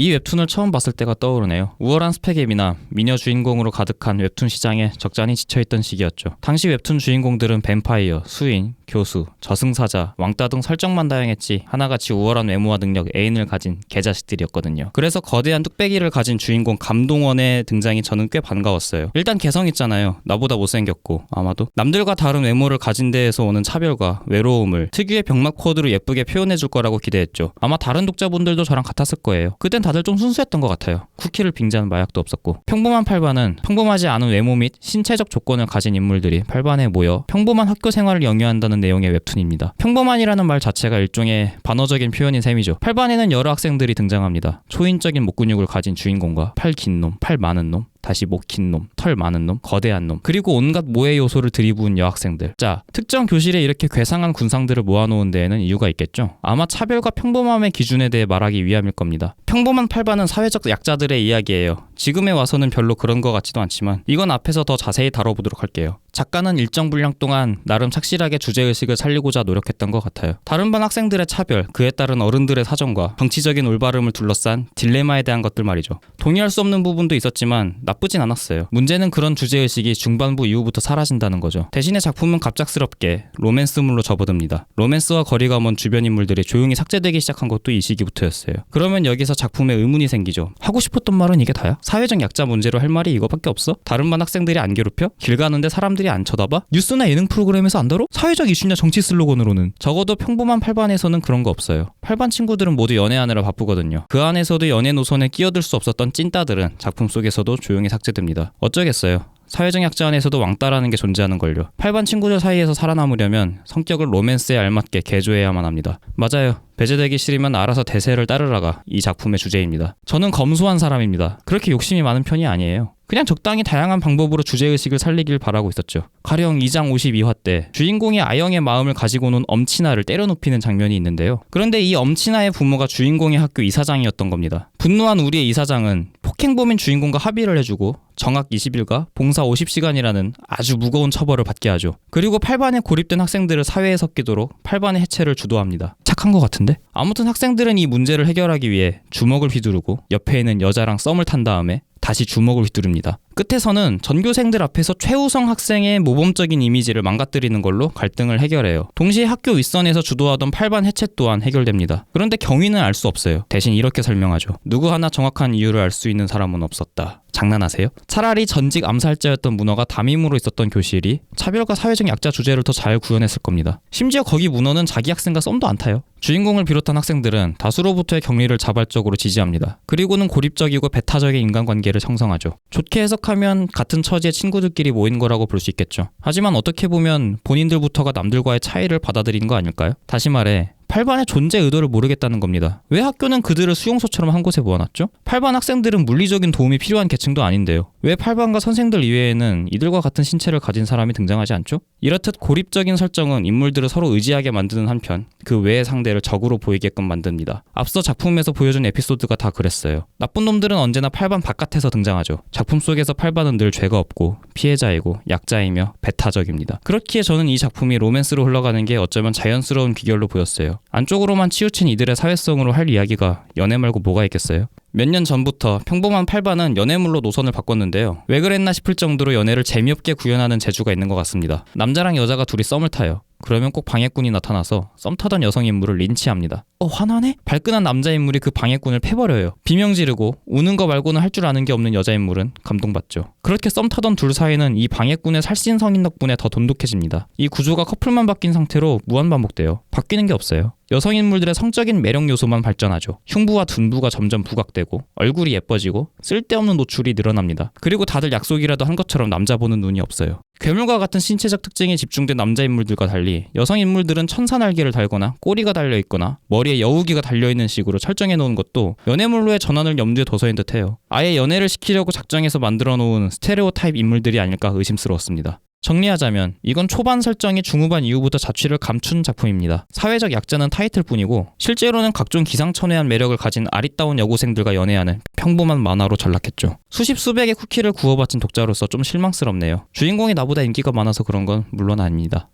이 웹툰을 처음 봤을 때가 떠오르네요. 우월한 스펙의 미남, 미녀 주인공으로 가득한 웹툰 시장에 적잖이 지쳐있던 시기였죠. 당시 웹툰 주인공들은 뱀파이어, 수인, 교수, 저승사자, 왕따 등 설정만 다양했지 하나같이 우월한 외모와 능력, 애인을 가진 개자식들이었거든요. 그래서 거대한 뚝배기를 가진 주인공 감동원의 등장이 저는 꽤 반가웠어요. 일단 개성 있잖아요. 나보다 못생겼고 아마도 남들과 다른 외모를 가진 데에서 오는 차별과 외로움을 특유의 병맛 코드로 예쁘게 표현해줄 거라고 기대했죠. 아마 다른 독자분들도 저랑 같았을 거예요. 그땐 다들 좀 순수했던 것 같아요. 쿠키를 빙자하는 마약도 없었고. 평범한 팔반은 평범하지 않은 외모 및 신체적 조건을 가진 인물들이 팔반에 모여 평범한 학교 생활을 영위한다는 내용의 웹툰입니다. 평범한이라는 말 자체가 일종의 반어적인 표현인 셈이죠. 팔반에는 여러 학생들이 등장합니다. 초인적인 목근육을 가진 주인공과 팔 긴 놈, 팔 많은 놈, 다시 목 긴 놈, 털 많은 놈, 거대한 놈, 그리고 온갖 모해 요소를 들이부은 여학생들. 자, 특정 교실에 이렇게 괴상한 군상들을 모아놓은 데에는 이유가 있겠죠. 아마 차별과 평범함의 기준에 대해 말하기 위함일 겁니다. 평범한 팔반은 사회적 약자들의 이야기예요. 지금에 와서는 별로 그런 것 같지도 않지만 이건 앞에서 더 자세히 다뤄보도록 할게요. 작가는 일정 분량 동안 나름 착실하게 주제의식을 살리고자 노력했던 것 같아요. 다른 반 학생들의 차별, 그에 따른 어른들의 사정과 정치적인 올바름을 둘러싼 딜레마에 대한 것들 말이죠. 동의할 수 없는 부분도 있었지만 나쁘진 않았어요. 문제는 그런 주제의식이 중반부 이후부터 사라진다는 거죠. 대신에 작품은 갑작스럽게 로맨스물로 접어듭니다. 로맨스와 거리가 먼 주변 인물들이 조용히 삭제되기 시작한 것도 이 시기부터였어요. 그러면 여기서 작품에 의문이 생기죠. 하고 싶었던 말은 이게 다야? 사회적 약자 문제로 할 말이 이거밖에 없어? 다른 반 학생들이 안 괴롭혀? 길 가는데 사람들이 안 쳐다봐? 뉴스나 예능 프로그램에서 안 다뤄? 사회적 이슈냐 정치 슬로건으로는. 적어도 평범한 8반에서는 그런 거 없어요. 8반 친구들은 모두 연애하느라 바쁘거든요. 그 안에서도 연애 노선에 끼어들 수 없었던 찐따들은 작품 속에서도 조용히 삭제됩니다. 어쩌겠어요. 사회적 약자 안에서도 왕따라는 게 존재하는걸요. 8반 친구들 사이에서 살아남으려면 성격을 로맨스에 알맞게 개조해야만 합니다. 맞아요. 배제되기 싫으면 알아서 대세를 따르라가 이 작품의 주제입니다. 저는 검소한 사람입니다. 그렇게 욕심이 많은 편이 아니에요. 그냥 적당히 다양한 방법으로 주제의식을 살리길 바라고 있었죠. 가령 2장 52화 때 주인공이 아영의 마음을 가지고 논 엄친아를 때려눕히는 장면이 있는데요. 그런데 이 엄친아의 부모가 주인공의 학교 이사장이었던 겁니다. 분노한 우리의 이사장은 폭행범인 주인공과 합의를 해주고 정학 20일과 봉사 50시간이라는 아주 무거운 처벌을 받게 하죠. 그리고 8반에 고립된 학생들을 사회에 섞이도록 8반의 해체를 주도합니다. 착한 것 같은데? 아무튼 학생들은 이 문제를 해결하기 위해 주먹을 휘두르고 옆에 있는 여자랑 썸을 탄 다음에 다시 주먹을 휘두릅니다. 끝에서는 전교생들 앞에서 최우성 학생의 모범적인 이미지를 망가뜨리는 걸로 갈등을 해결해요. 동시에 학교 윗선에서 주도하던 8반 해체 또한 해결됩니다. 그런데 경위는 알 수 없어요. 대신 이렇게 설명하죠. 누구 하나 정확한 이유를 알 수 있는 사람은 없었다. 장난하세요? 차라리 전직 암살자였던 문어가 담임으로 있었던 교실이 차별과 사회적 약자 주제를 더 잘 구현했을 겁니다. 심지어 거기 문어는 자기 학생과 썸도 안 타요. 주인공을 비롯한 학생들은 다수로부터의 격리를 자발적으로 지지합니다. 그리고는 고립적이고 배타적인 인간관계를 형성하죠. 좋게 해석하면 같은 처지의 친구들끼리 모인 거라고 볼 수 있겠죠. 하지만 어떻게 보면 본인들부터가 남들과의 차이를 받아들이는 거 아닐까요? 다시 말해 8반의 존재 의도를 모르겠다는 겁니다. 왜 학교는 그들을 수용소처럼 한 곳에 모아놨죠? 8반 학생들은 물리적인 도움이 필요한 계층도 아닌데요. 왜 8반과 선생들 이외에는 이들과 같은 신체를 가진 사람이 등장하지 않죠? 이렇듯 고립적인 설정은 인물들을 서로 의지하게 만드는 한편 그 외의 상대를 적으로 보이게끔 만듭니다. 앞서 작품에서 보여준 에피소드가 다 그랬어요. 나쁜 놈들은 언제나 8반 바깥에서 등장하죠. 작품 속에서 8반은 늘 죄가 없고 피해자이고 약자이며 배타적입니다. 그렇기에 저는 이 작품이 로맨스로 흘러가는 게 어쩌면 자연스러운 귀결로 보였어요. 안쪽으로만 치우친 이들의 사회성으로 할 이야기가 연애 말고 뭐가 있겠어요? 몇 년 전부터 평범한 8반은 연애물로 노선을 바꿨는데요. 왜 그랬나 싶을 정도로 연애를 재미없게 구현하는 재주가 있는 것 같습니다. 남자랑 여자가 둘이 썸을 타요. 그러면 꼭 방해꾼이 나타나서 썸 타던 여성 인물을 린치합니다. 화나네? 발끈한 남자 인물이 그 방해꾼을 패버려요. 비명 지르고 우는 거 말고는 할 줄 아는 게 없는 여자 인물은 감동받죠. 그렇게 썸 타던 둘 사이는 이 방해꾼의 살신성인 덕분에 더 돈독해집니다. 이 구조가 커플만 바뀐 상태로 무한반복돼요. 바뀌는 게 없어요. 여성 인물들의 성적인 매력 요소만 발전하죠. 흉부와 둔부가 점점 부각되고 얼굴이 예뻐지고 쓸데없는 노출이 늘어납니다. 그리고 다들 약속이라도 한 것처럼 남자 보는 눈이 없어요. 괴물과 같은 신체적 특징이 집중된 남자 인물들과 달리 여성 인물들은 천사 날개를 달거나 꼬리가 달려있거나 머리에 여우기가 달려있는 식으로 설정해 놓은 것도 연애물로의 전환을 염두에 둬서인 듯해요. 아예 연애를 시키려고 작정해서 만들어 놓은 스테레오타입 인물들이 아닐까 의심스러웠습니다. 정리하자면 이건 초반 설정이 중후반 이후부터 자취를 감춘 작품입니다. 사회적 약자는 타이틀뿐이고 실제로는 각종 기상천외한 매력을 가진 아리따운 여고생들과 연애하는 평범한 만화로 전락했죠. 수십 수백의 쿠키를 구워바친 독자로서 좀 실망스럽네요. 주인공이 나보다 인기가 많아서 그런 건 물론 아닙니다.